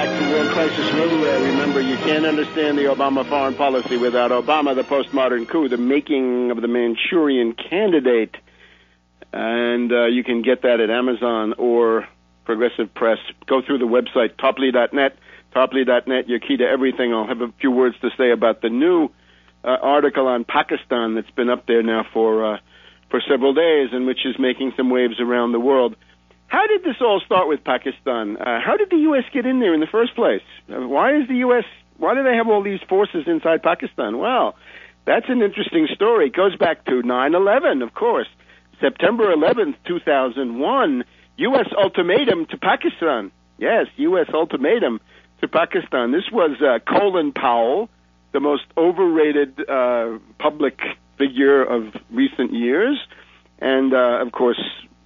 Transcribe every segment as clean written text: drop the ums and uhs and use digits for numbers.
back to World Crisis Radio. Remember, you can't understand the Obama foreign policy without Obama, the postmodern coup, the making of the Manchurian Candidate. And you can get that at Amazon or Progressive Press. Go through the website, Tarpley.net. Tarpley.net, your key to everything. I'll have a few words to say about the new article on Pakistan that's been up there now for several days and which is making some waves around the world. How did this all start with Pakistan? How did the U.S. get in there in the first place? Why do they have all these forces inside Pakistan? Well, that's an interesting story. It goes back to 9/11, of course. September 11th, 2001, U.S. ultimatum to Pakistan. Yes, U.S. ultimatum to Pakistan. This was Colin Powell, the most overrated public figure of recent years, and, of course,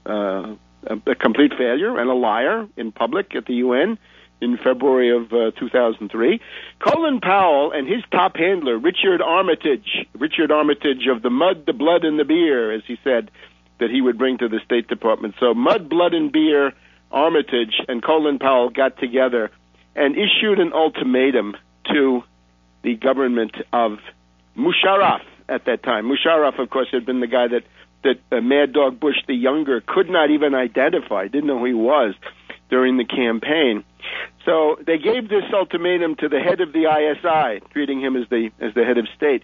a complete failure and a liar in public at the UN in February of 2003. Colin Powell and his top handler, Richard Armitage of the mud, the blood, and the beer, as he said, that he would bring to the State Department. So mud, blood, and beer, Armitage and Colin Powell got together and issued an ultimatum to the government of Musharraf at that time. Musharraf, of course, had been the guy that Mad Dog Bush the Younger could not even identify, didn't know who he was during the campaign. So they gave this ultimatum to the head of the ISI, treating him as the head of state.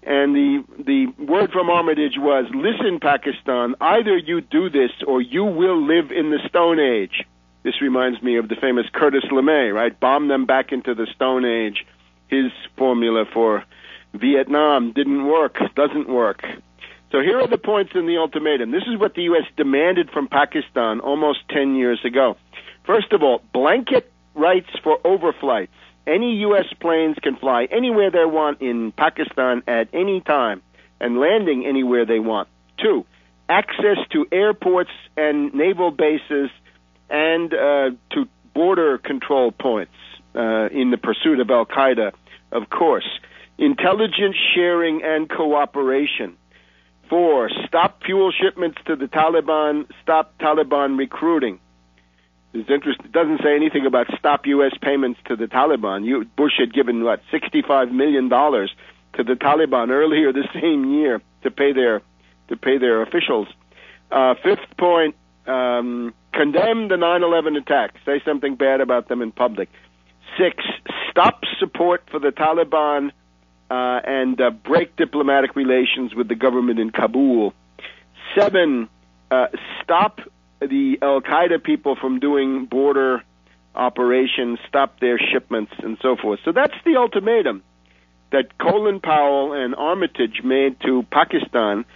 And the word from Armitage was, listen, Pakistan, either you do this or you will live in the Stone Age. This reminds me of the famous Curtis LeMay, right? Bomb them back into the Stone Age. His formula for Vietnam didn't work, doesn't work. So here are the points in the ultimatum. This is what the U.S. demanded from Pakistan almost 10 years ago. First of all, blanket rights for overflights. Any U.S. planes can fly anywhere they want in Pakistan at any time and landing anywhere they want. 2, access to airports and naval bases and to border control points in the pursuit of al-Qaeda, of course. Intelligence sharing and cooperation. 4, stop fuel shipments to the Taliban, stop Taliban recruiting. It's interesting. It doesn't say anything about stop U.S. payments to the Taliban. Bush had given, $65 million to the Taliban earlier the same year to pay their officials. 5th point, condemn the 9/11 attacks. Say something bad about them in public. 6, stop support for the Taliban and break diplomatic relations with the government in Kabul. 7, stop the al-Qaeda people from doing border operations, stop their shipments, and so forth. So that's the ultimatum that Colin Powell and Armitage made to Pakistan,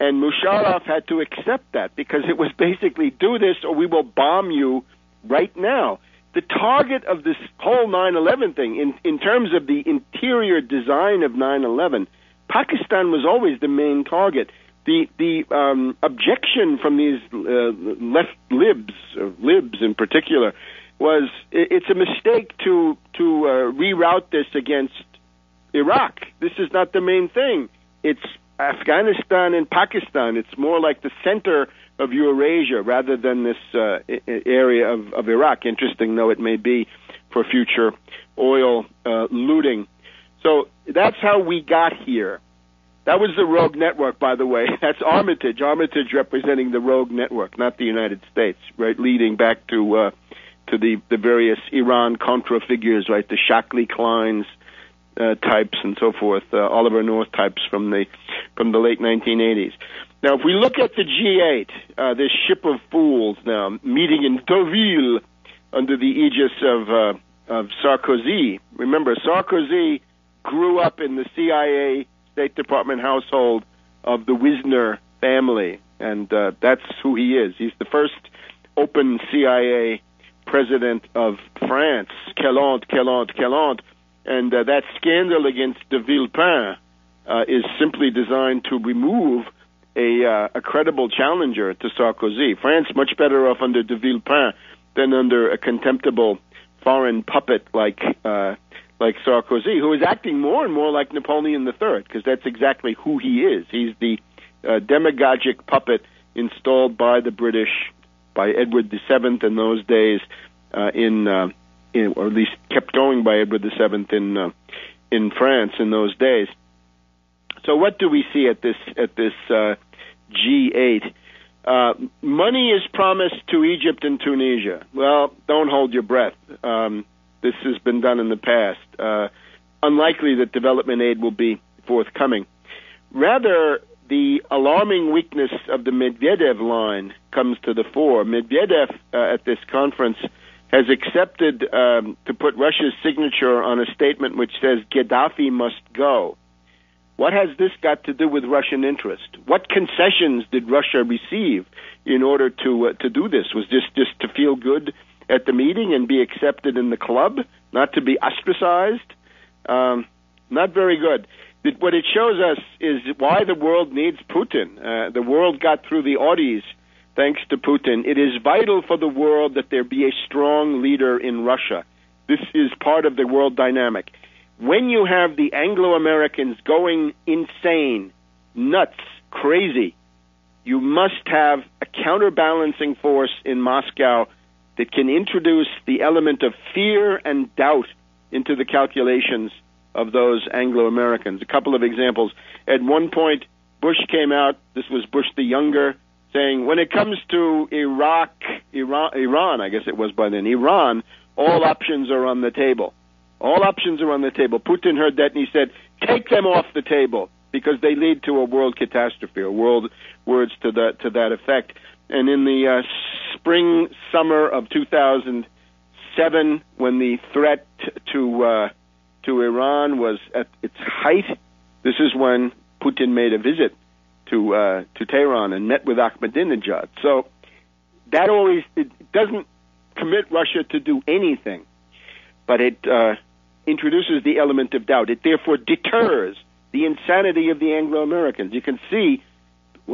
and Musharraf had to accept that because it was basically, do this or we will bomb you right now. The target of this whole 9/11 thing, in terms of the interior design of 9/11, Pakistan was always the main target. The objection from these left libs in particular, was it's a mistake to reroute this against Iraq. This is not the main thing. It's Afghanistan and Pakistan. It's more like the center of Eurasia rather than this area of Iraq, interesting though it may be for future oil looting. So that's how we got here. That was the rogue network, by the way. That's Armitage representing the rogue network, not the United States, right, leading back to the various Iran-Contra figures, right, the Shockley Kleins types and so forth, Oliver North types from the late 1980s. Now, if we look at the G8, this ship of fools now, meeting in Deauville under the aegis of Sarkozy. Remember, Sarkozy grew up in the CIA State Department household of the Wisner family, and that's who he is. He's the first open CIA president of France. Quelle honte. And that scandal against de Villepin is simply designed to remove a credible challenger to Sarkozy. France much better off under de Villepin than under a contemptible foreign puppet like Sarkozy, who is acting more and more like Napoleon III, because that's exactly who he is. He's the demagogic puppet installed by the British, by Edward VII in those days, in or at least kept going by Edward VII in France in those days. So what do we see at this G8? Money is promised to Egypt and Tunisia. Well, don't hold your breath. This has been done in the past. Unlikely that development aid will be forthcoming. Rather, the alarming weakness of the Medvedev line comes to the fore. Medvedev, at this conference, has accepted to put Russia's signature on a statement which says Gaddafi must go. What has this got to do with Russian interest? What concessions did Russia receive in order to do this? Was this just to feel good at the meeting and be accepted in the club, not to be ostracized? Not very good. What it shows us is why the world needs Putin. The world got through the Audis thanks to Putin. It is vital for the world that there be a strong leader in Russia. This is part of the world dynamic. When you have the Anglo-Americans going insane, nuts, crazy, you must have a counterbalancing force in Moscow that can introduce the element of fear and doubt into the calculations of those Anglo-Americans. A couple of examples. At one point, Bush came out, this was Bush the Younger, saying, when it comes to Iran, I guess it was by then, Iran, all options are on the table. All options are on the table. Putin heard that and he said, take them off the table because they lead to a world catastrophe, or words to that effect. And in the summer of 2007, when the threat to Iran was at its height, this is when Putin made a visit to Tehran and met with Ahmadinejad. So that it doesn't commit Russia to do anything, but it introduces the element of doubt. It therefore deters the insanity of the Anglo-Americans. You can see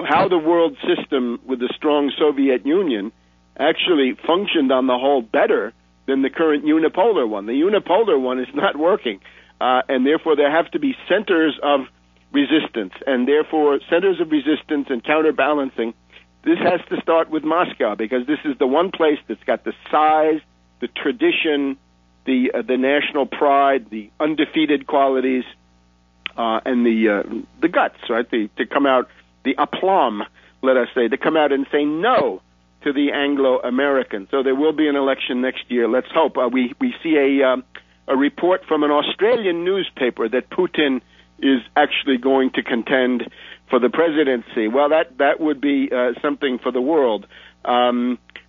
how the world system with the strong Soviet Union actually functioned on the whole better than the current unipolar one. The unipolar one is not working, and therefore there have to be centers of resistance, and therefore centers of resistance and counterbalancing. This has to start with Moscow, because this is the one place that's got the size, the tradition, the national pride, the undefeated qualities, and the guts, right? To come out, the aplomb, let us say, to come out and say no to the Anglo-Americans. So there will be an election next year. Let's hope. We see a report from an Australian newspaper that Putin is actually going to contend for the presidency. Well, that would be something for the world.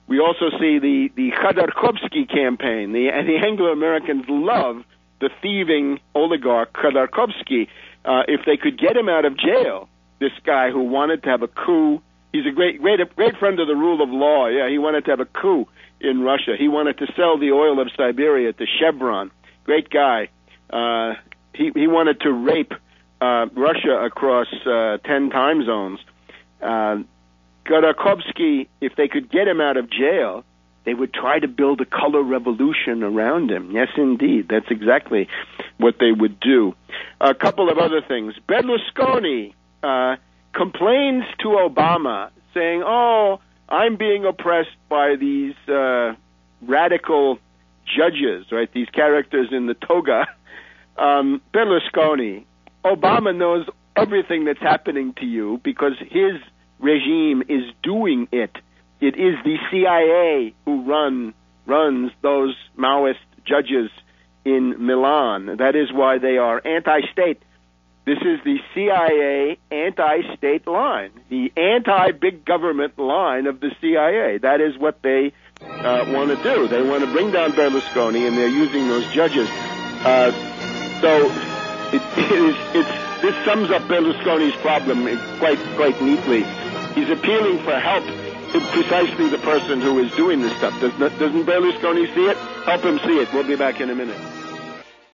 We also see the Khodorkovsky campaign. The Anglo-Americans love the thieving oligarch Khodorkovsky. If they could get him out of jail, this guy who wanted to have a coup, he's a great friend of the rule of law. Yeah, he wanted to have a coup in Russia. He wanted to sell the oil of Siberia to Chevron. Great guy. He wanted to rape Russia across 10 time zones. Khodorkovsky, if they could get him out of jail, they would try to build a color revolution around him. Yes, indeed. That's exactly what they would do. A couple of other things. Berlusconi complains to Obama, saying, oh, I'm being oppressed by these radical judges, right, these characters in the toga. Berlusconi, Obama knows everything that's happening to you because his regime is doing it. It is the CIA who runs those Maoist judges in Milan. That is why they are anti-state. This is the CIA anti-state line, the anti-big government line of the CIA. That is what they want to do. They want to bring down Berlusconi, and they're using those judges. So this sums up Berlusconi's problem quite neatly. He's appealing for help to precisely the person who is doing this stuff. Doesn't Berlusconi see it? Help him see it. We'll be back in a minute.